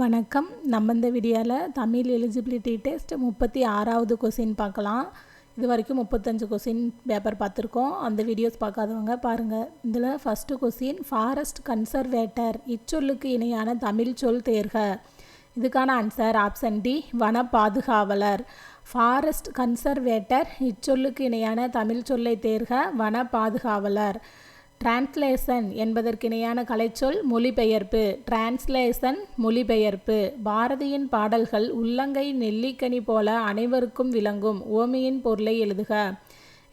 வணக்கம். நம்ம இந்த வீடியோவில் தமிழ் எலிஜிபிலிட்டி டெஸ்ட் 36வது கொஸ்டின் பார்க்கலாம். இது வரைக்கும் 35 கொஸ்டின் பேப்பர் பார்த்துருக்கோம். அந்த வீடியோஸ் பார்க்காதவங்க பாருங்கள். இதில் ஃபஸ்ட்டு கொஸ்டின், ஃபாரஸ்ட் கன்சர்வேட்டர் இச்சொல்லுக்கு இணையான தமிழ் சொல் தேர்க. இதுக்கான ஆன்சர் ஆப்ஷன் டி, வன பாதுகாவலர். ஃபாரஸ்ட் கன்சர்வேட்டர் இச்சொல்லுக்கு இணையான தமிழ் சொல்லை தேர்க, வன பாதுகாவலர். டிரான்ஸ்லேஷன் என்பதற்கிணையான கலைச்சொல் மொழிபெயர்ப்பு. டிரான்ஸ்லேஷன் மொழிபெயர்ப்பு. பாரதியின் பாடல்கள் உள்ளங்கை நெல்லிக்கனி போல அனைவருக்கும் விளங்கும். உவமையின் பொருளை எழுதுக.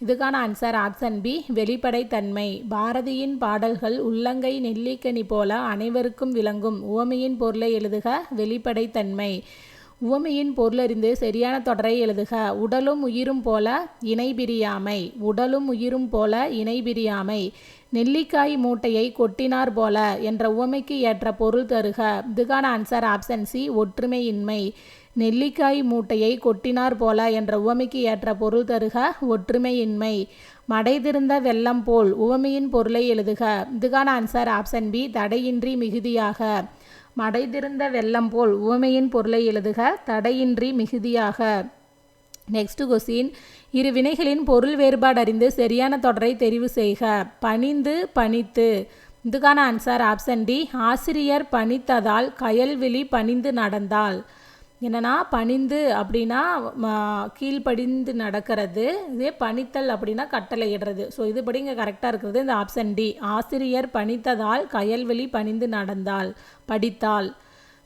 இதுக்கான ஆன்சர் ஆப்ஷன் பி, வெளிப்படைத்தன்மை. பாரதியின் பாடல்கள் உள்ளங்கை நெல்லிக்கனி போல அனைவருக்கும் விளங்கும். உவமையின் பொருளை எழுதுக. வெளிப்படைத்தன்மை. உவமையின் பொருளறிந்து சரியான தொடரை எழுதுக. உடலும் உயிரும் போல இணைபிரியாமை. உடலும் உயிரும் போல இணைபிரியாமை. நெல்லிக்காய் மூட்டையை கொட்டினார் போல என்ற உவமைக்கு ஏற்ற பொருள் தருக. இதுக்கான ஆன்சர் ஆப்ஷன் சி, ஒற்றுமையின்மை. நெல்லிக்காய் மூட்டையை கொட்டினார் போல என்ற உவமைக்கு ஏற்ற பொருள் தருக. ஒற்றுமையின்மை. மடைதிருந்த வெள்ளம் போல் உவமையின் பொருளை எழுதுக. இதுக்கான ஆன்சர் ஆப்ஷன் பி, தடையின்றி மிகுதியாக. மடைதிருந்த வெள்ளம் போல் உவமையின் பொருளை எழுதுக. தடையின்றி மிகுதியாக. நெக்ஸ்ட் கொஸ்டின், இரு வினைகளின் பொருள் வேறுபாடு அறிந்து சரியான தொடரை தெரிவு செய்க. பணிந்து பணித்து. இதுக்கான ஆன்சர் ஆப்ஷன் டி, ஆசிரியர் பணித்ததால் கயல்விழி பணிந்து நடந்தாள். என்னன்னா, பணிந்து அப்படின்னா கீழ்ப்படிந்து நடக்கிறது, இதே பணித்தல் அப்படின்னா கட்டளையிடுறது. ஸோ இதுபடி இங்கே கரெக்டாக இருக்கிறது இந்த ஆப்ஷன் டி, ஆசிரியர் பணித்ததால் கயல்விழி பணிந்து நடந்தாள், படித்தாள்.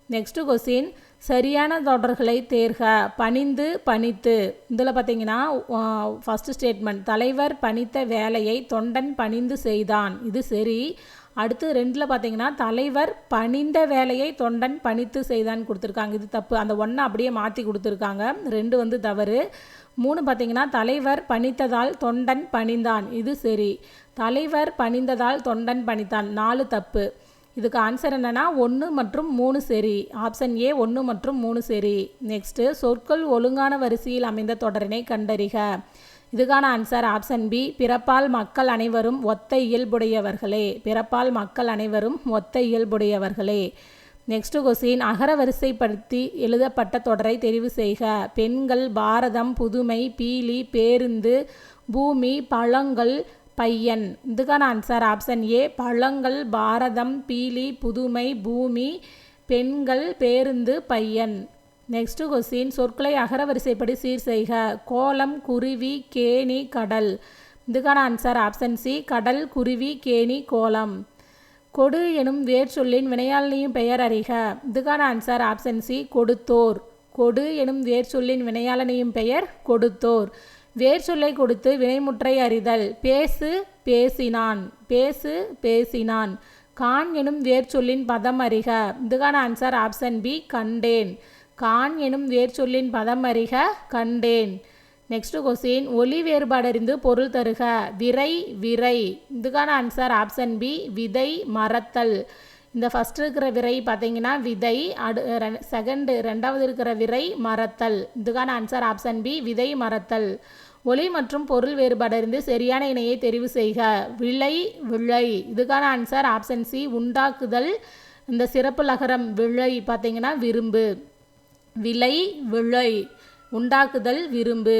நெக்ஸ்ட் கொஸ்டின், சரியான தொடர்களை தேர்க. பணிந்து பணித்து. இதில் பார்த்தீங்கன்னா ஃபஸ்ட்டு ஸ்டேட்மெண்ட், தலைவர் பணித்த வேலையை தொண்டன் பணிந்து செய்தான். இது சரி. அடுத்து 2ல் பார்த்தீங்கன்னா தலைவர் பணிந்த வேலையை தொண்டன் பணித்து செய்தான்னு கொடுத்துருக்காங்க. இது தப்பு. அந்த 1 அப்படியே மாற்றி கொடுத்துருக்காங்க. 2 தவறு. 3 பார்த்தீங்கன்னா தலைவர் பணித்ததால் தொண்டன் பணிந்தான். இது சரி. தலைவர் பணிந்ததால் தொண்டன் பணித்தான். 4 தப்பு. இதுக்கு ஆன்சர் என்னென்னா 1 மற்றும் 3 சரி. ஆப்ஷன் ஏ 1 மற்றும் 3 சரி. நெக்ஸ்ட்டு, சொற்கள் ஒழுங்கான வரிசையில் அமைந்த தொடரினை கண்டறிக. இதுக்கான ஆன்சர் ஆப்ஷன் பி, பிறப்பால் மக்கள் அனைவரும் ஒத்த இயல்புடையவர்களே. பிறப்பால் மக்கள் அனைவரும் ஒத்த இயல்புடையவர்களே. நெக்ஸ்ட் கொஸ்டின், அகர வரிசைப்படுத்தி எழுதப்பட்ட தொடரை தெரிவு செய்க. பெண்கள், பாரதம், புதுமை, பீலி, பேருந்து, பூமி, பழங்கள், பையன். இதுக்கான ஆன்சர் ஆப்ஷன் ஏ, பழங்கள், பாரதம், பீலி, புதுமை, பூமி, பெண்கள், பேருந்து, பையன். நெக்ஸ்ட் கொஸ்டின், சொற்களை அகர வரிசைப்படி சீர் செய்க. கோலம், குருவி, கேணி, கடல். இதுக்கான ஆன்சர் ஆப்ஷன் சி, கடல், குருவி, கேணி, கோலம். கொடு எனும் வேர் சொல்லின் வினையாளனையும் பெயர் அறிக. இதுக்கான ஆன்சர் ஆப்ஷன் சி, கொடுத்தோர். கொடு எனும் வேர் சொல்லின் வினையாளனையும் பெயர் கொடுத்தோர். வேர் சொல்லை கொடுத்து வினைமுற்றை அறிதல். பேசு, பேசினான். பேசு, பேசினான். கான் எனும் வேர் சொல்லின் பதம் அறிக. இதுக்கான ஆன்சர் ஆப்ஷன் பி, கண்டேன். கான் எனும் வேர் சொல்லின் பதம் அறிக. கண்டேன். நெக்ஸ்ட் கொஸ்டின், ஒலி வேறுபாடு அறிந்து பொருள் தருக. விரை, விரை. இதுக்கான ஆன்சர் ஆப்ஷன் பி, விதை, மறத்தல். இந்த ஃபஸ்ட்டு இருக்கிற விரை பார்த்தீங்கன்னா விதை, செகண்டு 2வது இருக்கிற விரை மறத்தல். இதுக்கான ஆன்சர் ஆப்ஷன் பி, விதை, மறத்தல். ஒலி மற்றும் பொருள் வேறுபாடு அறிந்து சரியான இணையை தெரிவு செய்க. விளை, விளை. இதுக்கான ஆன்சர் ஆப்ஷன் சி, உண்டாக்குதல். இந்த சிறப்பு லகரம் விளை பார்த்தீங்கன்னா விரும்பு. விளை, விளை. உண்டாக்குதல், விரும்பு.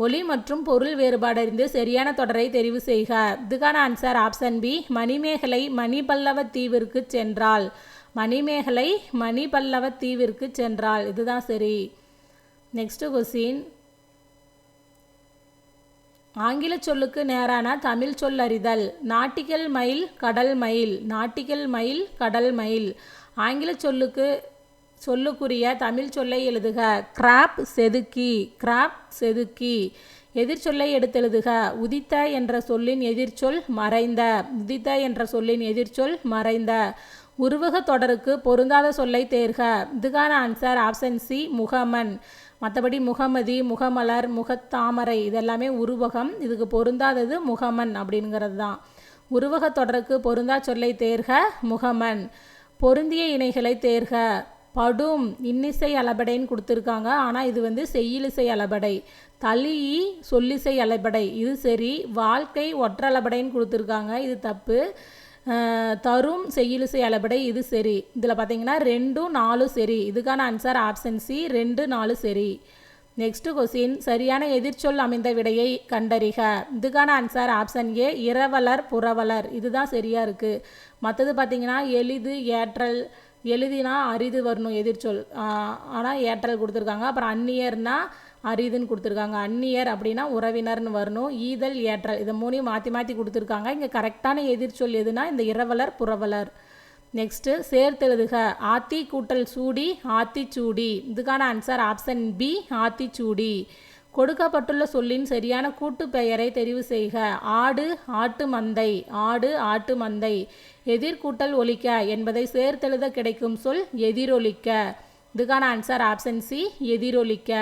ஒலி மற்றும் பொருள் வேறுபாடு அறிந்து சரியான தொடரை தெரிவு செய்க. இதுக்கான answer option B, Manimekalai Manipallava தீவிற்கு சென்றாள். மணிமேகலை மணிபல்லவ தீவிற்கு சென்றாள். இதுதான் சரி. நெக்ஸ்ட் கொஸ்டின், ஆங்கில சொல்லுக்கு நேரான தமிழ் சொல் அறிதல். நாட்டிக்கல் மயில், கடல் மயில். நாட்டிக்கல் மயில், கடல் மயில். ஆங்கில சொல்லுக்குரிய தமிழ் சொல்லை எழுதுக. கிராப், செதுக்கி. கிராப், செதுக்கி. எதிர்ச்சொல்லை எடுத்தெழுதுக. உதித்த என்ற சொல்லின் எதிர்ச்சொல் மறைந்த. உதித்த என்ற சொல்லின் எதிர்ச்சொல் மறைந்த. உருவக தொடருக்கு பொருந்தாத சொல்லை தேர்க. இதுக்கான ஆன்சர் ஆப்ஷன் சி, முகமன். மற்றபடி முகமதி, முகமலர், முகத்தாமரை இதெல்லாமே உருவகம். இதுக்கு பொருந்தாதது முகமன் அப்படிங்கிறது தான். உருவக தொடருக்கு பொருந்தா சொல்லை தேர்க. முகமன். பொருந்திய இணைகளை தேர்க. படும் இன்னிசை அளபடைன்னு கொடுத்துருக்காங்க. ஆனால் இது செய்யுளிசை அளபடை. தளி சொல்லிசை அளபடை. இது சரி. வாழ்க்கை ஒற்றளபடைன்னு கொடுத்துருக்காங்க. இது தப்பு. தரும் செய்யுளிசை அளபடை இது சரி. இதில் பார்த்தீங்கன்னா 2 4 சரி. இதுக்கான ஆன்சர் ஆப்ஷன் சி 2 4 சரி. நெக்ஸ்ட் கொஸ்டின் சரியான எதிர்ச்சொல் அமைந்த விடையை கண்டறிக. இதுக்கான ஆன்சர் ஆப்ஷன் ஏ இரவலர் புரவலர். இதுதான் சரியாக இருக்குது. மற்றது பார்த்தீங்கன்னா எளிது ஏற்றல், எளிதினா அரிது வரணும் எதிர்ச்சொல், ஆனால் ஏற்றல் கொடுத்துருக்காங்க. அப்புறம் அந்நியர்னா அரிதுன்னு கொடுத்துருக்காங்க. அந்நியர் அப்படின்னா உறவினர்னு வரணும். ஈதல் ஏற்றல் இதை மூணையும் மாற்றி மாற்றி கொடுத்துருக்காங்க. இங்கே கரெக்டான எதிர்ச்சொல் எதுனா இந்த இரவலர் புரவலர். நெக்ஸ்ட்டு சேர்த்தெழுதுக. ஆத்தி கூட்டல் சூடி ஆத்திச்சூடி. இதுக்கான ஆன்சர் ஆப்ஷன் பி ஆத்திச்சூடி. கொடுக்கப்பட்டுள்ள சொல்லின் சரியான கூட்டு பெயரை தெரிவு செய்க. ஆடு ஆட்டு மந்தை. ஆடு ஆட்டு மந்தை. எதிர்கூட்டல் ஒலிக்க என்பதை சேர்த்தெழுத கிடைக்கும் சொல் எதிரொலிக்க. இதுக்கான ஆன்சர் ஆப்ஷன் சி எதிரொலிக்க.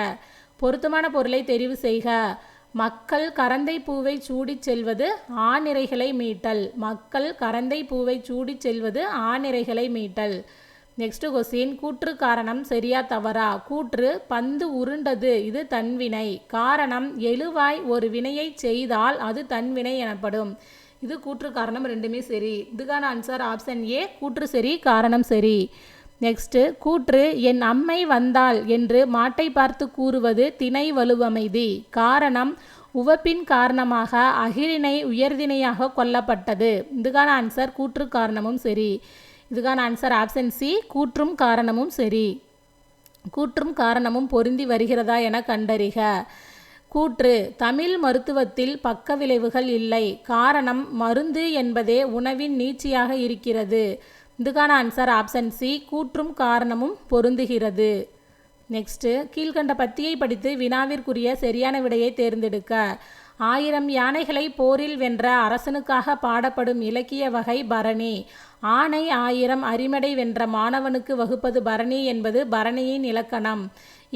பொருத்தமான பொருளை தெரிவு செய்க. மக்கள் கரந்தை பூவை சூடிச் செல்வது ஆநிரைகளை மீட்டல். மக்கள் கரந்தை பூவை சூடிச் செல்வது ஆநிரைகளை மீட்டல். நெக்ஸ்ட் கொஸ்டின் கூற்று காரணம் சரியா தவறா. கூற்று பந்து உருண்டது இது தன்வினை. காரணம் எழுவாய் ஒரு வினையை செய்தால் அது தன்வினை எனப்படும். இது கூற்று காரணம் ரெண்டுமே சரி. இதுக்கான ஆன்சர் ஆப்ஷன் ஏ கூற்று சரி காரணம் சரி. நெக்ஸ்ட்டு கூற்று என் அம்மை வந்தாள் என்று மாட்டை பார்த்து கூறுவது திணை வலுவமைதி. காரணம் உவப்பின் காரணமாக அகிரிணை உயர்திணையாக கொல்லப்பட்டது. இதுக்கான ஆன்சர் கூற்று காரணமும் சரி. இதுக்கான ஆன்சர் ஆப்ஷன் சி கூற்றும் காரணமும் சரி. கூற்றும் காரணமும் பொருந்தி வருகிறதா என கண்டறிக. கூற்று தமிழ் மருத்துவத்தில் பக்க விளைவுகள் இல்லை. காரணம் மருந்து என்பதே உணவின் நீட்சியாக இருக்கிறது. இதுக்கான ஆன்சர் ஆப்ஷன் சி கூற்றும் காரணமும் பொருந்துகிறது. நெக்ஸ்ட்டு கீழ்கண்ட பத்தியை படித்து வினாவிற்குரிய சரியான விடையை தேர்ந்தெடுக்க. 1000 யானைகளை போரில் வென்ற அரசனுக்காக பாடப்படும் இலக்கிய வகை பரணி. ஆனை 1000 அரிமடை வென்ற மாணவனுக்கு வகுப்பது பரணி என்பது பரணியின் இலக்கணம்.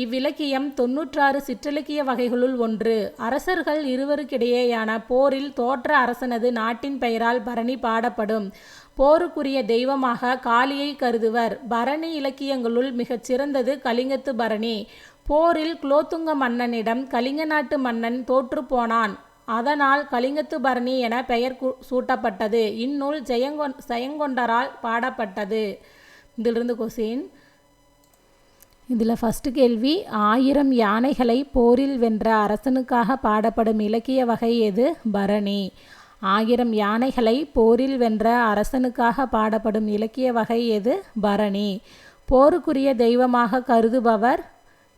இவ்விலக்கியம் 96 சிற்றிலக்கிய வகைகளுள் ஒன்று. அரசர்கள் இருவருக்கிடையேயான போரில் தோற்ற அரசனது நாட்டின் பெயரால் பரணி பாடப்படும். போருக்குரிய தெய்வமாக காளியை கருதுவர். பரணி இலக்கியங்களுள் மிகச் சிறந்தது கலிங்கத்து பரணி. போரில் குலோத்துங்க மன்னனிடம் கலிங்க நாட்டு மன்னன் தோற்று போனான். அதனால் கலிங்கத்து பரணி என பெயர் சூட்டப்பட்டது. இந்நூல் ஜெயங்கொண்டரால் பாடப்பட்டது. இதிலிருந்து கொஸ்டின். இதில் ஃபஸ்ட்டு கேள்வி 1000 யானைகளை போரில் வென்ற அரசனுக்காக பாடப்படும் இலக்கிய வகை எது? பரணி. 1000 யானைகளை போரில் வென்ற அரசனுக்காக பாடப்படும் இலக்கிய வகை எது? பரணி. போருக்குரிய தெய்வமாக கருதுபவர்.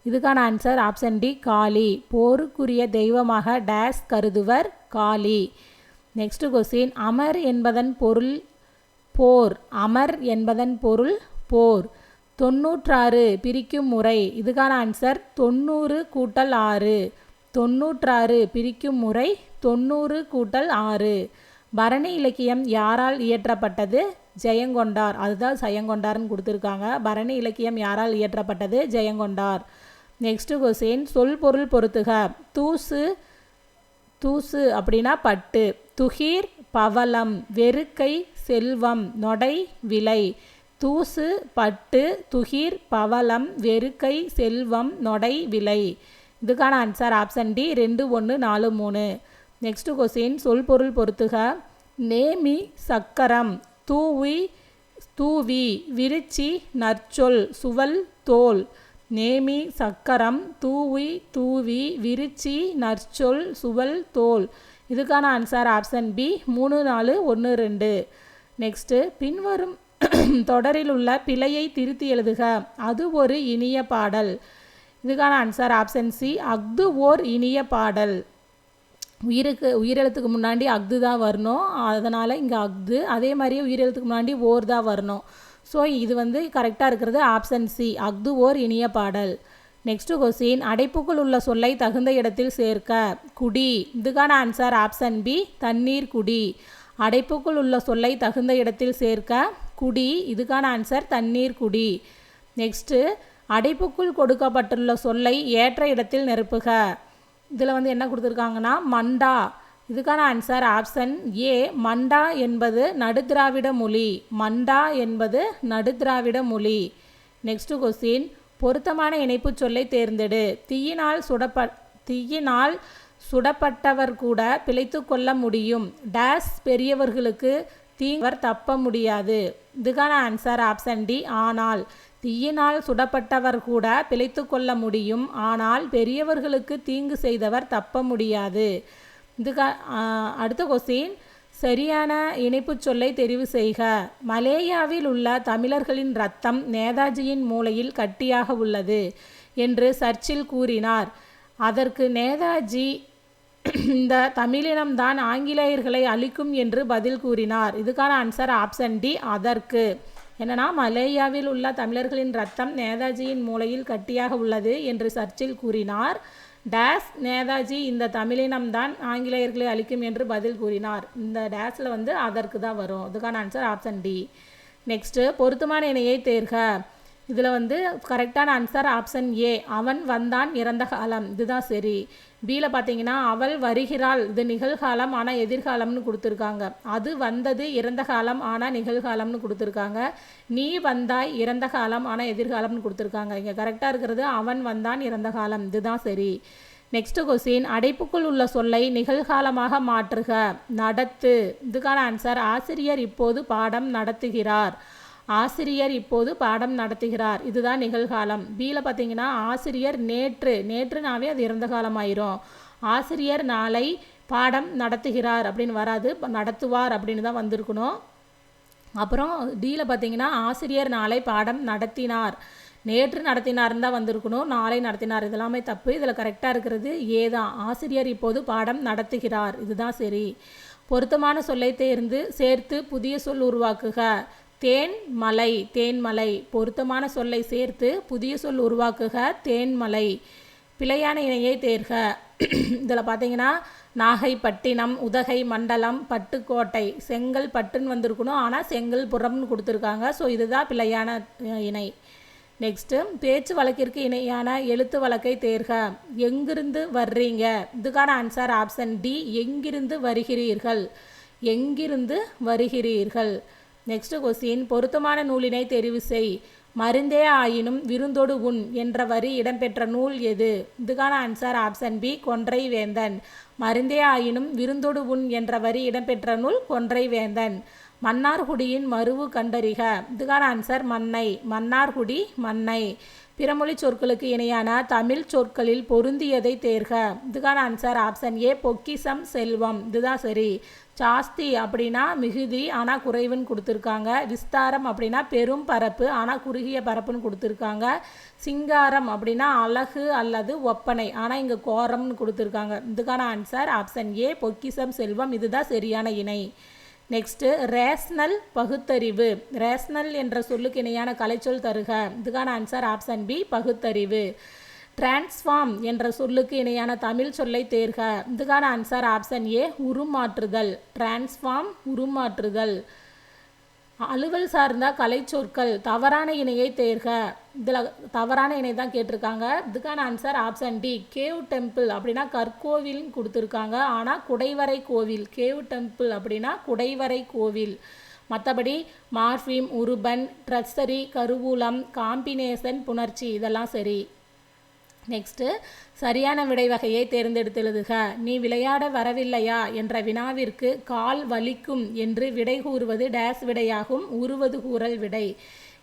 இதுக்கான ஆன்சர் ஆப்ஷன் டி காளி. போருக்குரிய தெய்வமாக டேஸ் கருதுவர் காளி. Next question. அமர் என்பதன் பொருள் போர். அமர் என்பதன் பொருள் போர். 96 பிரிக்கும் முறை. இதுக்கான ஆன்சர் 90 கூட்டல் 6. 96 பிரிக்கும் முறை 90 கூட்டல் 6. பரணி இலக்கியம் யாரால் இயற்றப்பட்டது? ஜெயங்கொண்டார். அதுதான் ஜெயங்கொண்டார்னு கொடுத்துருக்காங்க. பரணி இலக்கியம் யாரால் இயற்றப்பட்டது? ஜெயங்கொண்டார். Next question. சொல் பொருள் பொறுத்துக. தூசு. தூசு அப்படின்னா பட்டு. துகிர் பவளம். வெறுக்கை செல்வம். நொடை விலை. தூசு பட்டு துகிர் பவளம் வெறுக்கை செல்வம் நொடை விலை. இதுக்கான answer option D 2 1 4 3. Next question. சொல் பொருள் பொறுத்துக. நேமி சக்கரம். தூவி விருச்சி நற்சொல் சுவல் தோல். நேமி சக்கரம் தூவி விருச்சி நற்சொல் சுவல் தோல். இதுக்கான ஆன்சர் ஆப்ஷன் பி 3 4 1 2. நெக்ஸ்ட்டு பின்வரும் தொடரில் உள்ள பிழையை திருத்தி எழுதுக. அது ஒரு இனிய பாடல். இதுக்கான ஆன்சர் ஆப்ஷன் சி அஃது ஓர் இனிய பாடல். உயிரெழுத்துக்கு முன்னாடி அஃது தான் வரணும். அதனால் இங்கே அஃது. அதே மாதிரியே உயிரெழுத்துக்கு முன்னாடி ஓர் தான் வரணும். ஸோ இது கரெக்டாக இருக்கிறது ஆப்ஷன் சி அஃது ஓர் இனிய பாடல். Next question. அடைப்புக்குள் உள்ள சொல்லை தகுந்த இடத்தில் சேர்க்க. குடி. இதுக்கான ஆன்சர் ஆப்ஷன் பி தண்ணீர் குடி. அடைப்புக்குள் உள்ள சொல்லை தகுந்த இடத்தில் சேர்க்க குடி. இதுக்கான ஆன்சர் தண்ணீர் குடி. நெக்ஸ்ட்டு அடைப்புக்குள் கொடுக்கப்பட்டுள்ள சொல்லை ஏற்ற இடத்தில் நிரப்புக. இதில் என்ன கொடுத்துருக்காங்கன்னா மண்டா. இதுக்கான ஆன்சர் ஆப்ஷன் ஏ மண்டா என்பது நடுதிராவிட மொழி. மண்டா என்பது நடுதிராவிட மொழி. Next question. பொருத்தமான இணைப்பு சொல்லை தேர்ந்தெடு. தீயினால் சுடப்பட்டவர் கூட பிழைத்து கொள்ள முடியும். டேஸ் பெரியவர்களுக்கு தீங்கவர் தப்ப முடியாது. இதுக்கான ஆன்சர் ஆப்ஷன் டி ஆனால். தீயினால் சுடப்பட்டவர் கூட பிழைத்து கொள்ள முடியும், ஆனால் பெரியவர்களுக்கு தீங்கு செய்தவர் தப்ப முடியாது. அடுத்த கொஸ்டின், சரியான இணைப்பு சொல்லை தெரிவு செய்க. மலேயாவில் உள்ள தமிழர்களின் ரத்தம் நேதாஜியின் மூளையில் கட்டியாக உள்ளது என்று சர்ச்சில் கூறினார். அதற்கு நேதாஜி இந்த தமிழினம்தான் ஆங்கிலேயர்களை அழிக்கும் என்று பதில் கூறினார். இதுக்கான ஆன்சர் ஆப்ஷன் டி அதற்கு. என்னன்னா, மலேயாவில் உள்ள தமிழர்களின் ரத்தம் நேதாஜியின் மூளையில் கட்டியாக உள்ளது என்று சர்ச்சில் கூறினார். டேஸ் நேதாஜி இந்த தமிழினம்தான் ஆங்கிலேயர்களை அழிக்கும் என்று பதில் கூறினார். இந்த டேஸில் அதற்கு தான் வரும். இதுக்கான ஆன்சர் ஆப்ஷன் டி. நெக்ஸ்ட்டு, பொருத்தமான இணையை தேர்க. இதில் கரெக்டான ஆன்சர் ஆப்ஷன் ஏ அவன் வந்தான் இறந்த காலம். இதுதான் சரி. பியில் பார்த்தீங்கன்னா அவள் வருகிறாள், இது நிகழ்காலம் ஆனால் எதிர்காலம்னு கொடுத்துருக்காங்க. அது வந்தது இறந்த காலம் ஆனால் நிகழ்காலம்னு கொடுத்துருக்காங்க. நீ வந்தாய் இறந்த காலம் ஆனால் எதிர்காலம்னு கொடுத்துருக்காங்க. இங்கே கரெக்டாக இருக்கிறது அவன் வந்தான் இறந்த காலம். இதுதான் சரி. நெக்ஸ்ட் கொஸ்டின், அடைப்புக்குள் உள்ள சொல்லை நிகழ்காலமாக மாற்றுக. நடத்து. இதுக்கான ஆன்சர் ஆசிரியர் இப்போது பாடம் நடத்துகிறார். ஆசிரியர் இப்போது பாடம் நடத்துகிறார். இதுதான் நிகழ்காலம். பியில் பார்த்தீங்கன்னா ஆசிரியர் நேற்றுனாவே அது இறந்த காலம் ஆயிரும். ஆசிரியர் நாளை பாடம் நடத்துகிறார் அப்படின்னு வராது, நடத்துவார் அப்படின்னு தான் வந்திருக்கணும். அப்புறம் டியில் பார்த்தீங்கன்னா ஆசிரியர் நாளை பாடம் நடத்தினார். நேற்று நடத்தினார்னு தான் வந்திருக்கணும், நாளை நடத்தினார். இதெல்லாமே தப்பு. இதில் கரெக்டாக இருக்கிறது ஏ தான். ஆசிரியர் இப்போது பாடம் நடத்துகிறார். இதுதான் சரி. பொருத்தமான சொல்லை சேர்த்து புதிய சொல் உருவாக்குக. தேன்மலை. தேன்மலை. பொருத்தமான சொல்லை சேர்த்து புதிய சொல் உருவாக்குக. தேன்மலை. பிழையான இணையை தேர்க. இதில் பார்த்தீங்கன்னா நாகைப்பட்டினம், உதகை மண்டலம், பட்டுக்கோட்டை, செங்கல் பட்டுன்னு வந்திருக்கணும், ஆனால் செங்கல்புரம்னு கொடுத்துருக்காங்க. ஸோ இதுதான் பிழையான இணை. நெக்ஸ்ட்டு, பேச்சு வழக்கிற்கு இணையான எழுத்து வழக்கை தேர்க. எங்கிருந்து வர்றீங்க. இதுக்கான ஆன்சர் ஆப்ஷன் டி எங்கிருந்து வருகிறீர்கள். எங்கிருந்து வருகிறீர்கள். நெக்ஸ்ட் கொஸ்டின், பொருத்தமான நூலினை தெரிவு செய். மருந்தே ஆயினும் விருந்தோடு உண் என்ற வரி இடம்பெற்ற நூல் எது. இதுக்கான ஆன்சர் ஆப்ஷன் பி கொன்றை வேந்தன். மருந்தே ஆயினும் விருந்தோடு உண் என்ற வரி இடம்பெற்ற நூல் கொன்றை வேந்தன். மன்னார்குடியின் மருவு கண்டறிக. இதுக்கான ஆன்சர் மன்னை. மன்னார்குடி மன்னை. பிறமொழி சொற்களுக்கு இணையான தமிழ் சொற்களில் பொருந்தியதை தேர்க. இதுக்கான ஆன்சர் ஆப்ஷன் ஏ பொக்கிசம் செல்வம். இதுதான் சரி. ஜாஸ்தி அப்படின்னா மிகுதி ஆனால் குறைவுன்னு கொடுத்துருக்காங்க. விஸ்தாரம் அப்படின்னா பெரும் பரப்பு ஆனால் குறுகிய பரப்புன்னு கொடுத்துருக்காங்க. சிங்காரம் அப்படின்னா அழகு அல்லது ஒப்பனை ஆனால் இங்கே கோரம்னு கொடுத்துருக்காங்க. இதுக்கான ஆன்சர் ஆப்ஷன் ஏ பொக்கிசம் செல்வம். இதுதான் சரியான இணை. நெக்ஸ்ட்டு, ரேஷ்னல் பகுத்தறிவு. ரேஷ்னல் என்ற சொல்லுக்கு இணையான கலைச்சொல் தருக. இதுக்கான ஆன்சர் ஆப்ஷன் பி பகுத்தறிவு. டிரான்ஸ்ஃபார்ம் என்ற சொல்லுக்கு இணையான தமிழ் சொல்லை தேர்க. இதுக்கான ஆன்சர் ஆப்ஷன் ஏ உருமாற்றுதல். டிரான்ஸ்ஃபார்ம் உருமாற்றுதல். அலுவல் சார்ந்த கலைச்சொற்கள். தவறான இணையை தேர்க. இதில் தவறான இணை தான் கேட்டிருக்காங்க. இதுக்கான answer option D cave temple அப்படின்னா கற்கோவில்னு கொடுத்துருக்காங்க, ஆனால் குடைவரை கோவில். கேவ் டெம்பிள் அப்படின்னா குடைவரை கோவில். மற்றபடி மார்ஃபிம், உருபன், ட்ரஸ்ஸரி, கருவூலம், காம்பினேஷன், புணர்ச்சி இதெல்லாம் சரி. நெக்ஸ்ட்டு, சரியான விடை வகையை தேர்ந்தெடுத்து எழுதுக. நீ விளையாட வரவில்லையா என்ற வினாவிற்கு கால் வலிக்கும் என்று விடை கூறுவது டேஸ் விடையாகும். உருவது கூறல் விடை.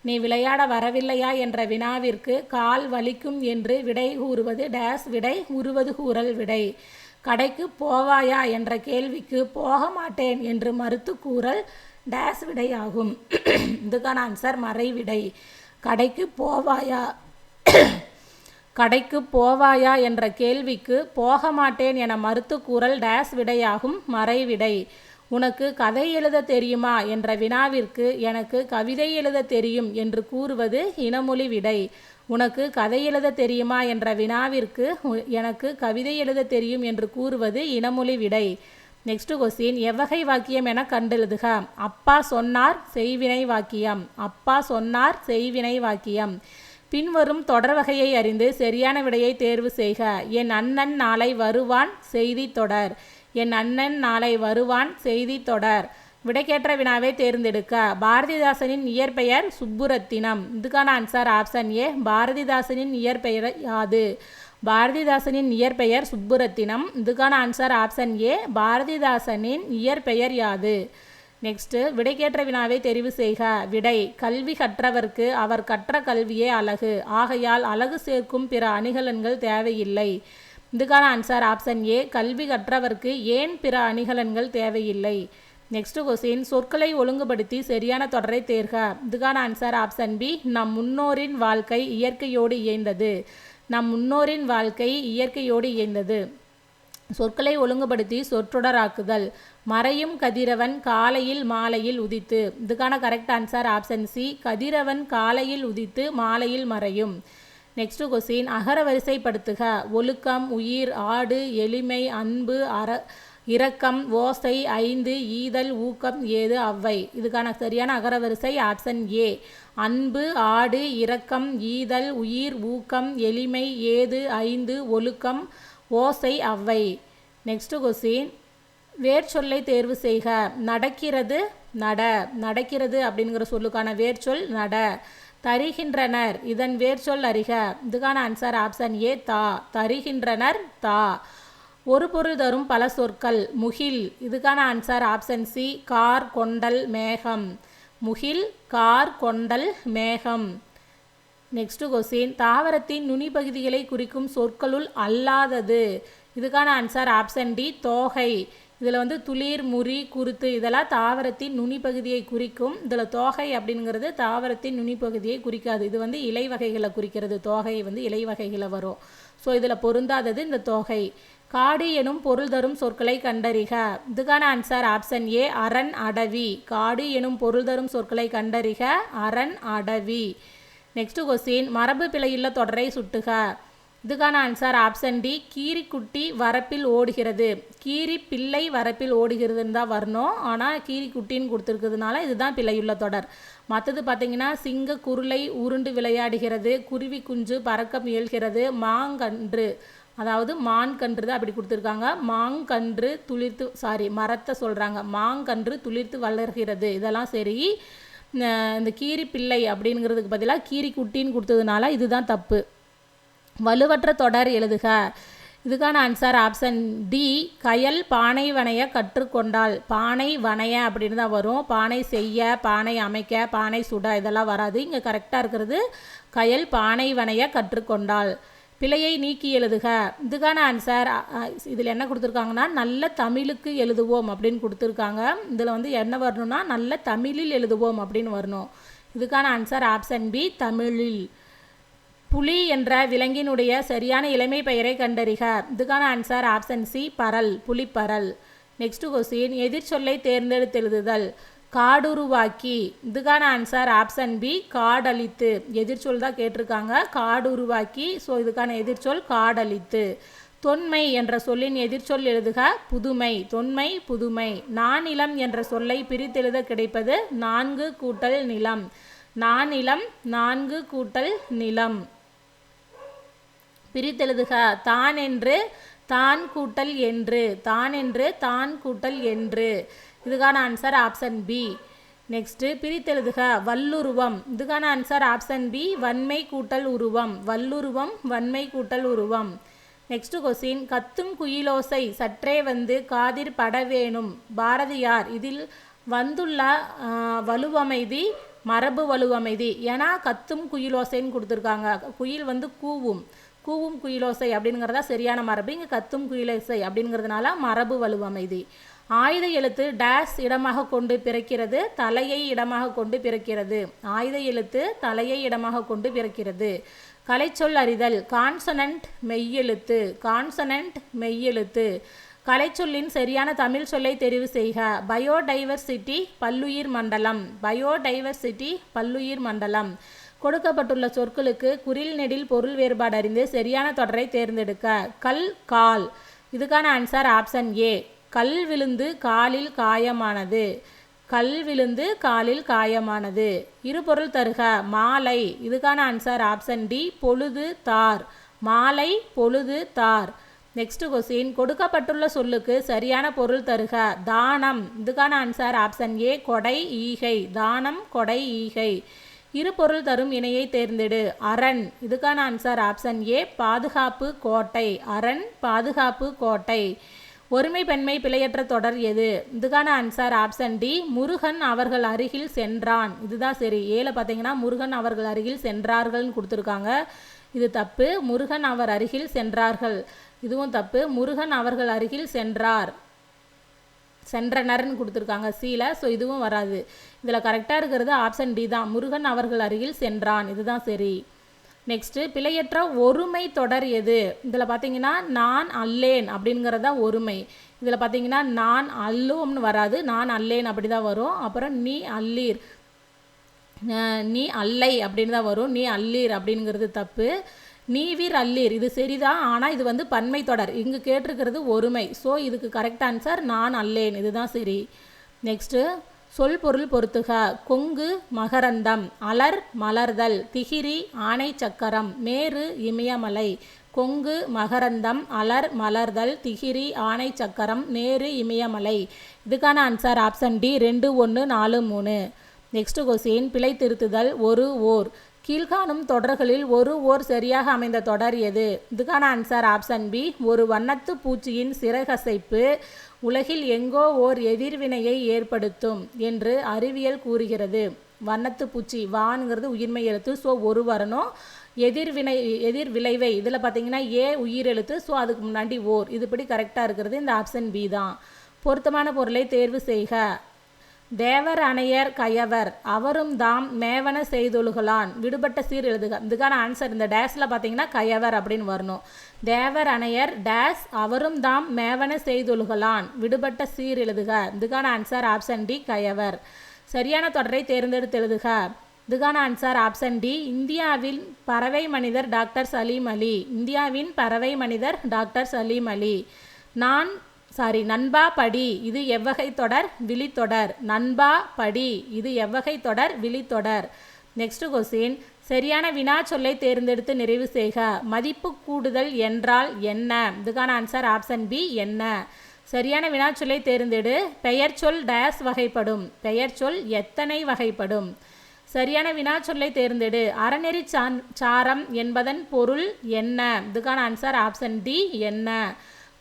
நீ விளையாட வரவில்லையா என்ற வினாவிற்கு கால் வலிக்கும் என்று விடை கூறுவது டேஸ் விடை. உருவது கூறல் விடை. கடைக்கு போவாயா என்ற கேள்விக்கு போக மாட்டேன் என்று மறுத்து கூறல் டேஸ் விடையாகும். இதுக்கான ஆன்சர் மறைவிடை. கடைக்கு போவாயா என்ற கேள்விக்கு போக மாட்டேன் என மறுத்து கூறல் டேஸ் விடையாகும். மறைவிடை. உனக்கு கதை எழுத தெரியுமா என்ற வினாவிற்கு எனக்கு கவிதை எழுத தெரியும் என்று கூறுவது இனமொழி விடை. உனக்கு கதை எழுத தெரியுமா என்ற வினாவிற்கு எனக்கு கவிதை எழுத தெரியும் என்று கூறுவது இனமொழி விடை. நெக்ஸ்ட் கொஸ்டின், எவ்வகை வாக்கியம் என கண்டெழுதுக. அப்பா சொன்னார் செய்வினை வாக்கியம். அப்பா சொன்னார் செய்வினை வாக்கியம். பின்வரும் தொடர் வகையை அறிந்து சரியான விடையை தேர்வு செய்க. என் அண்ணன் நாளை வருவான் செய்தி தொடர். என் அண்ணன் நாளை வருவான் செய்தி தொடர். விடைக்கேற்ற வினாவை தேர்ந்தெடுக்க. பாரதிதாசனின் இயற்பெயர் சுப்புரத்தினம். இதுக்கான ஆன்சர் ஆப்ஷன் ஏ பாரதிதாசனின் இயற்பெயர் யாது. பாரதிதாசனின் இயற்பெயர் சுப்புரத்தினம். இதுக்கான ஆன்சர் ஆப்ஷன் ஏ பாரதிதாசனின் இயற்பெயர் யாது. நெக்ஸ்ட்டு விடைக்கேற்ற வினாவை தெரிவு செய்க. விடை கல்வி கற்றவர்க்கு அவர் கற்ற கல்வியே அழகு, ஆகையால் அழகு சேர்க்கும் பிற அணிகலன்கள் தேவையில்லை. இதுக்கான ஆன்சர் ஆப்ஷன் ஏ, கல்வி கற்றவர்க்கு ஏன் பிற அணிகலன்கள் தேவையில்லை. நெக்ஸ்ட் கொஸ்டின், சொற்களை ஒழுங்குபடுத்தி சரியான தொடரை தேர்க. இதுக்கான ஆன்சர் ஆப்ஷன் பி, நம் முன்னோரின் வாழ்க்கை இயற்கையோடு இயைந்தது. நம் முன்னோரின் வாழ்க்கை இயற்கையோடு இயைந்தது. சொற்களை ஒழுங்குபடுத்தி சொற்றொடராக்குதல். மறையும் கதிரவன் காலையில் மாலையில் உதித்து. இதுக்கான கரெக்ட் ஆன்சர் ஆப்ஷன் சி, கதிரவன் காலையில் உதித்து மாலையில் மறையும். நெக்ஸ்ட் கொஸ்டின், அகர வரிசைப்படுத்துக. ஒழுக்கம், உயிர், ஆடு, எளிமை, அன்பு, இரக்கம், ஓசை, ஐந்து, ஈதல், ஊக்கம் ஏது அவ்வை. இதுக்கான சரியான அகரவரிசை ஆப்ஷன் ஏ, அன்பு, ஆடு, இரக்கம், ஈதல், உயிர், ஊக்கம், எளிமை, ஏது, ஐந்து, ஒழுக்கம், ஓசை, அவ்வை. நெக்ஸ்ட் கொஸ்டின், வேர்ச்சொல்லை தேர்வு செய்க. நடக்கிறது, நட. நடக்கிறது அப்படிங்கிற சொல்லுக்கான வேர்ச்சொல் நட. தருகின்றனர், இதன் வேர்ச்சொல் அறிக. இதுக்கான ஆன்சர் ஆப்ஷன் ஏ, தா. தருகின்றனர், தா. ஒரு பொருள் தரும் பல சொற்கள். முகில். இதுக்கான ஆன்சர் ஆப்ஷன் சி, கார், கொண்டல், மேகம். முகில், கார், கொண்டல், மேகம். நெக்ஸ்ட் கொஸ்டின், தாவரத்தின் நுனி பகுதிகளை குறிக்கும் சொற்களுள் அல்லாதது. இதுக்கான ஆன்சர் ஆப்ஷன் டி, தோகை. இதில் துளிர், முறி, குருத்து இதெல்லாம் தாவரத்தின் நுனி பகுதியை குறிக்கும். இதில் தோகை அப்படிங்கிறது தாவரத்தின் நுனி பகுதியை குறிக்காது. இது இலை வகைகளை குறிக்கிறது. தோகை இலை வகைகளை வரும். ஸோ இதில் பொருந்தாதது இந்த தோகை. காடு எனும் பொருள் தரும் சொற்களை கண்டறிக. இதுக்கான ஆன்சர் ஆப்ஷன் ஏ, அரண், அடவி. காடு எனும் பொருள் தரும் சொற்களை கண்டறிக. அரண், அடவி. நெக்ஸ்ட் கொஸ்டின், மரபு பிழையுள்ள தொடரை சுட்டுக. இதுக்கான ஆன்சர் ஆப்ஷன் டி, கீரிக்குட்டி வரப்பில் ஓடுகிறது. கீரி பிள்ளை வரப்பில் ஓடுகிறதுன்னு தான் வரணும். ஆனால் கீரிக்குட்டின்னு கொடுத்துருக்கிறதுனால இதுதான் பிழையுள்ள தொடர். மற்றது பார்த்தீங்கன்னா, சிங்க குருளை உருண்டு விளையாடுகிறது, குருவி குஞ்சு பறக்க முயல்கிறது, மாங்கன்று அதாவது மான்கன்று தான் அப்படி கொடுத்துருக்காங்க. மாங்கன்று துளிர்த்து மரத்தை சொல்கிறாங்க. மாங்கன்று துளிர்த்து வளர்கிறது. இதெல்லாம் சரி. இந்த கீரி பிள்ளை அப்படிங்கிறதுக்கு பதிலாக கீரி குட்டின்னு கொடுத்ததுனால இதுதான் தப்பு. வலுவற்ற தொடர் எழுதுக. இதுக்கான ஆன்சர் ஆப்ஷன் டி, கயல் பானை வனைய கற்றுக்கொண்டால். பானை வனைய அப்படின்னு தான் வரும். பானை செய்ய, பானை அமைக்க, பானை சுட இதெல்லாம் வராது. இங்கே கரெக்டாக இருக்கிறது கயல் பானை வனைய கற்றுக்கொண்டால். பிழையை நீக்கி எழுதுக. இதுக்கான ஆன்சர் இதில் என்ன கொடுத்துருக்காங்கன்னா, நல்ல தமிழுக்கு எழுதுவோம் அப்படின்னு கொடுத்துருக்காங்க. இதில் என்ன வரணும்னா, நல்ல தமிழில் எழுதுவோம் அப்படின்னு வரணும். இதுக்கான ஆன்சர் ஆப்ஷன் பி, தமிழில். புலி என்ற விலங்கினுடைய சரியான இளமை பெயரை கண்டறிக. இதுக்கான ஆன்சர் ஆப்ஷன் சி, பரல். புலிப்பரல். நெக்ஸ்ட் கொஸ்டின், எதிர்ச்சொல்லை தேர்ந்தெடுத்து எழுதுதல். காடுருவாக்கி. இதுக்கான ஆன்சர் ஆப்ஷன் பி, காடழித்து. எதிர்ச்சொல் தான் கேட்டிருக்காங்க. காடுருவாக்கி. ஸோ இதுக்கான எதிர்ச்சொல் காடழித்து. தொன்மை என்ற சொல்லின் எதிர்ச்சொல் எழுதுக. புதுமை. தொன்மை, புதுமை. நானிலம் என்ற சொல்லை பிரித்தெழுத கிடைப்பது நான்கு கூட்டல் நிலம். நானிலம், நான்கு கூட்டல் நிலம். பிரித்தெழுதுக. தான் என்று, தான் கூட்டல் என்று. தான் என்று, தான் கூட்டல் என்று. இதுக்கான ஆன்சர் ஆப்ஷன் பி. நெக்ஸ்ட்டு பிரித்தெழுதுக. வல்லுருவம். இதுக்கான ஆன்சர் ஆப்ஷன் பி, வன்மை கூட்டல் உருவம். வல்லுருவம், வன்மை கூட்டல் உருவம். நெக்ஸ்ட் கொஸ்டின், கத்தும் குயிலோசை சற்றே காதிர் பட வேணும். பாரதியார். இதில் வந்துள்ள வலுவமைதி மரபு வலுவமைதி. ஏன்னா கத்தும் குயிலோசைன்னு கொடுத்துருக்காங்க. குயில் கூவும். கூவும் குயிலோசை அப்படிங்கிறதா சரியான மரபு. இங்கே கத்தும் குயிலோசை அப்படிங்கிறதுனால மரபு வலுவமைதி. ஆயுத எழுத்து டேஸ் இடமாக கொண்டு பிறக்கிறது. தலையை இடமாக கொண்டு பிறக்கிறது. ஆயுத எழுத்து தலையை இடமாக கொண்டு பிறக்கிறது. கலைச்சொல் அறிதல். கான்சனன்ட் மெய்யெழுத்து. கான்சனன்ட் மெய்யெழுத்து. கலைச்சொல்லின் சரியான தமிழ் சொல்லை தெரிவு செய்க. பயோடைவர்சிட்டி பல்லுயிர் மண்டலம். பயோடைவர்சிட்டி பல்லுயிர் மண்டலம். கொடுக்கப்பட்டுள்ள சொற்களுக்கு குறில் நெடில் பொருள் வேறுபாடு அறிந்து சரியான தொடரை தேர்ந்தெடுக்க. கல், கால். இதுக்கான ஆன்சர் ஆப்ஷன் ஏ, கல் விழுந்து காலில் காயமானது. கல் விழுந்து காலில் காயமானது. இருபொருள் தருக. மாலை. இதுக்கான ஆன்சர் ஆப்ஷன் டி, பொழுது, தார். மாலை, பொழுது, தார். நெக்ஸ்ட் கொஸ்டின், கொடுக்கப்பட்டுள்ள சொல்லுக்கு சரியான பொருள் தருக. தானம். இதுக்கான ஆன்சர் ஆப்ஷன் ஏ, கொடை, ஈகை. தானம், கொடை, ஈகை. இரு பொருள் தரும் இணையை தேர்ந்தெடு. அரண். இதுக்கான ஆன்சர் ஆப்ஷன் ஏ, பாதுகாப்பு, கோட்டை. அரண், பாதுகாப்பு, கோட்டை. ஒருமை பெண்மை பிழையற்ற தொடர் எது? இதுக்கான ஆன்சர் ஆப்ஷன் டி, முருகன் அவர்கள் அருகில் சென்றான். இதுதான் சரி. ஏல பார்த்தீங்கன்னா முருகன் அவர்கள் அருகில் சென்றார்கள்னு கொடுத்துருக்காங்க. இது தப்பு. முருகன் அவர் அருகில் சென்றார்கள், இதுவும் தப்பு. முருகன் அவர்கள் அருகில் சென்றார், சென்றனர்னு கொடுத்துருக்காங்க சீல. ஸோ இதுவும் வராது. இதில் கரெக்டாக இருக்கிறது ஆப்ஷன் டி தான், முருகன் அவர்கள் அருகில் சென்றான். இதுதான் சரி. நெக்ஸ்ட்டு, பிழையற்ற ஒருமை தொடர் எது? இதில் பார்த்தீங்கன்னா நான் அல்லேன் அப்படிங்கிறதா ஒருமை. இதில் பார்த்தீங்கன்னா நான் அல்லோம்னு வராது, நான் அல்லேன் அப்படி தான் வரும். அப்புறம் நீ அல்லீர், நீ அல்லை அப்படின்னு தான் வரும். நீ அல்லீர் அப்படிங்கிறது தப்பு. நீவீர் அல்லீர் இது சரிதான், ஆனால் இது வந்து பன்மை தொடர். இங்கு கேட்டிருக்கிறது ஒருமை. ஸோ இதுக்கு கரெக்ட் ஆன்சர் நான் அல்லேன். இதுதான் சரி. நெக்ஸ்ட்டு, சொல் பொருள் பொறுத்துக. கொங்கு மகரந்தம், அலர் மலர்தல், திகிரி ஆணை சக்கரம், மேரு இமயமலை. கொங்கு மகரந்தம், அலர் மலர்தல், திகிரி ஆணை சக்கரம், மேரு இமயமலை. இதுக்கான answer option D 2, 1, 4, 3. Next question, பிழை திருத்துதல். ஒரு ஓர். கீழ்காணும் தொடர்களில் ஒரு ஓர் சரியாக அமைந்த தொடர் எது? இதுக்கான ஆன்சர் ஆப்ஷன் பி, ஒரு வண்ணத்து பூச்சியின் சிறகசைப்பு உலகில் எங்கோ ஓர் எதிர்வினையை ஏற்படுத்தும் என்று அறிவியல் கூறுகிறது. வண்ணத்து பூச்சி, வானுங்கிறது உயிர்மை எழுத்து. ஸோ ஒரு வரணும். எதிர் விளைவை இதில் பார்த்தீங்கன்னா ஏ உயிர் எழுத்து. ஸோ அதுக்கு முன்னாடி ஓர். இதுபடி கரெக்டாக இருக்கிறது இந்த ஆப்ஷன் பி தான். பொருத்தமான பொருளை தேர்வு செய்க. தேவர் அணையர் கயவர், அவரும் தாம் மேவன செய்தொழுகலான், விடுபட்ட சீர் எழுதுக. இதுக்கான ஆன்சர் இந்த டேஸில் பார்த்தீங்கன்னா கயவர் அப்படின்னு வரணும். தேவர் அணையர் டேஸ், அவரும் தாம் மேவன செய்தொழுகலான், விடுபட்ட சீர் எழுதுக. இதுக்கான ஆன்சர் ஆப்ஷன் டி கயவர். சரியான தொடரை தேர்ந்தெடுத்து எழுதுக. இதுக்கான ஆன்சர் ஆப்ஷன் டி, இந்தியாவின் பறவை மனிதர் டாக்டர் சலீம் அலி. இந்தியாவின் பறவை மனிதர் டாக்டர் சலீம் அலி. நண்பா படி, இது எவ்வகை தொடர்? விழித்தொடர். நண்பா படி, இது எவ்வகை தொடர்? விழித்தொடர். நெக்ஸ்ட் கொஸ்டின், சரியான வினா சொல்லை தேர்ந்தெடுத்து நிறைவு செய்க. மதிப்பு கூடுதல் என்றால் என்ன? இதுக்கான ஆன்சர் ஆப்ஷன் பி என்ன. சரியான வினா சொல்லை தேர்ந்தெடு. பெயர் சொல் டேஸ் வகைப்படும். பெயர் சொல் எத்தனை வகைப்படும்? சரியான வினா சொல்லை தேர்ந்தெடு. அறநெறி சாரம் என்பதன் பொருள் என்ன? இதுக்கான ஆன்சர் ஆப்ஷன் டி என்ன.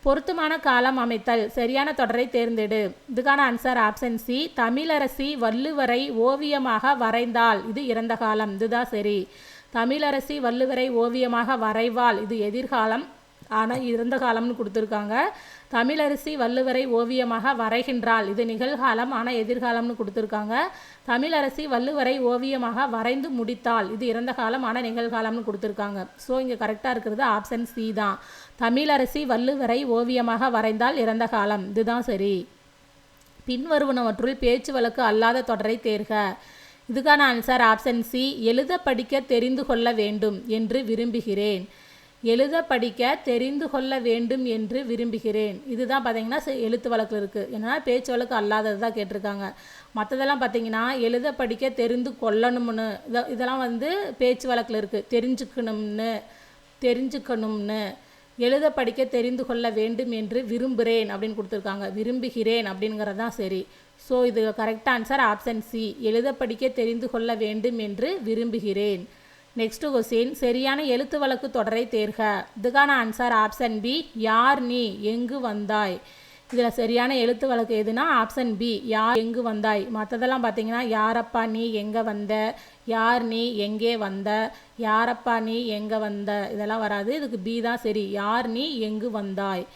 பொருத்தமான காலம் அமைத்தல். சரியான தொடரை தேர்ந்தெடு. இதுக்கான ஆன்சர் ஆப்ஷன் சி, தமிழரசி வள்ளுவரை ஓவியமாக வரைந்தாள், இது இறந்த காலம். இதுதான் சரி. தமிழரசி வள்ளுவரை ஓவியமாக வரைவாள், இது எதிர்காலம், ஆனால் இறந்த காலம்னு கொடுத்துருக்காங்க. தமிழரசி வள்ளுவரை ஓவியமாக வரைகின்றாள், இது நிகழ்காலம், ஆனால் எதிர்காலம்னு கொடுத்துருக்காங்க. தமிழரசி வள்ளுவரை ஓவியமாக வரைந்து முடித்தாள், இது இறந்த காலம், ஆனால் நிகழ்காலம்னு கொடுத்துருக்காங்க. ஸோ இங்கே கரெக்டாக இருக்கிறது ஆப்ஷன் சி தான். தமிழரசி வள்ளுவரை ஓவியமாக வரைந்தால் இறந்த காலம். இதுதான் சரி. பின்வருவனவற்றுள் பேச்சு வழக்கு அல்லாத தொடரை தேர்க. இதுக்கான ஆன்சர் ஆப்ஷன் சி, எழுத படிக்க தெரிந்து கொள்ள வேண்டும் என்று விரும்புகிறேன். எழுத படிக்க தெரிந்து கொள்ள வேண்டும் என்று விரும்புகிறேன். இதுதான் பார்த்தீங்கன்னா எழுத்து வழக்கில் இருக்குது. ஏன்னா பேச்சு வழக்கு அல்லாதது தான் கேட்டிருக்காங்க. மற்றதெல்லாம் பார்த்தீங்கன்னா எழுத படிக்க தெரிந்து கொள்ளணும்னு இதெல்லாம் வந்து பேச்சு வழக்கில் இருக்குது. தெரிஞ்சுக்கணும்னு. எழுத படிக்க தெரிந்து கொள்ள வேண்டும் என்று விரும்புகிறேன் அப்படின்னு கொடுத்துருக்காங்க. விரும்புகிறேன் அப்படிங்கிறது தான் சரி. ஸோ இது கரெக்ட் ஆன்சர் ஆப்ஷன் சி, எழுத படிக்க தெரிந்து கொள்ள வேண்டும் என்று விரும்புகிறேன். நெக்ஸ்ட் கொஸ்டின், சரியான எழுத்து வழக்கு தொடரை தேர்க. இதுக்கான ஆன்சர் ஆப்ஷன் பி, யார் நீ எங்கு வந்தாய். இதில் சரியான எழுத்து வழக்கு எதுனா ஆப்ஷன் பி, யார் எங்கு வந்தாய். மற்றதெல்லாம் பார்த்தீங்கன்னா யாரப்பா நீ எங்கே வந்த, யார் நீ எங்கே வந்த, யாரப்பா நீ எங்கே வந்த, இதெல்லாம் வராது. இதுக்கு பி தான் சரி, யார் நீ எங்கு வந்தாய்.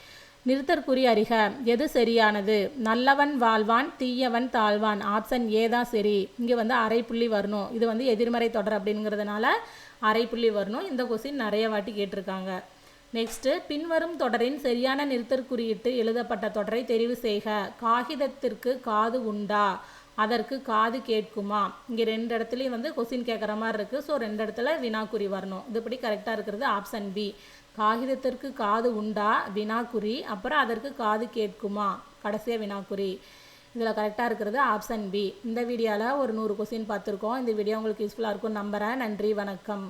நிறுத்தற்குறி அறிக. எது சரியானது? நல்லவன் வாழ்வான், தீயவன் தாழ்வான். ஆப்ஷன் ஏ தான் சரி. இங்கே வந்து அரை புள்ளி வரணும். இது வந்து எதிர்மறை தொடர் அப்படிங்கிறதுனால அரை புள்ளி வரணும். இந்த கொஸ்டின் நிறைய வாட்டி கேட்டிருக்காங்க. நெக்ஸ்ட்டு, பின்வரும் தொடரின் சரியான நிறுத்தற்குறியிட்டு எழுதப்பட்ட தொடரை தெரிவு செய்க. காகிதத்திற்கு காது உண்டா, அதற்கு காது கேட்குமா. இங்கே 2 இடத்துலையும் வந்து கொஸ்டின் கேட்குற மாதிரி இருக்குது. ஸோ 2 இடத்துல வினாக்குறி வரணும். இதுபடி கரெக்டாக இருக்கிறது ஆப்ஷன் பி. காகிதத்திற்கு காது உண்டா வினாக்குறி, அப்புறம் அதற்கு காது கேட்குமா கடைசியாக வினாக்குறி. இதில் கரெக்டாக இருக்கிறது ஆப்ஷன் பி. இந்த வீடியோவில் ஒரு 100 கொஸ்டின் பார்த்துருக்கோம். இந்த வீடியோ உங்களுக்கு யூஸ்ஃபுல்லாக இருக்கும்னு நம்புகிறேன். நன்றி, வணக்கம்.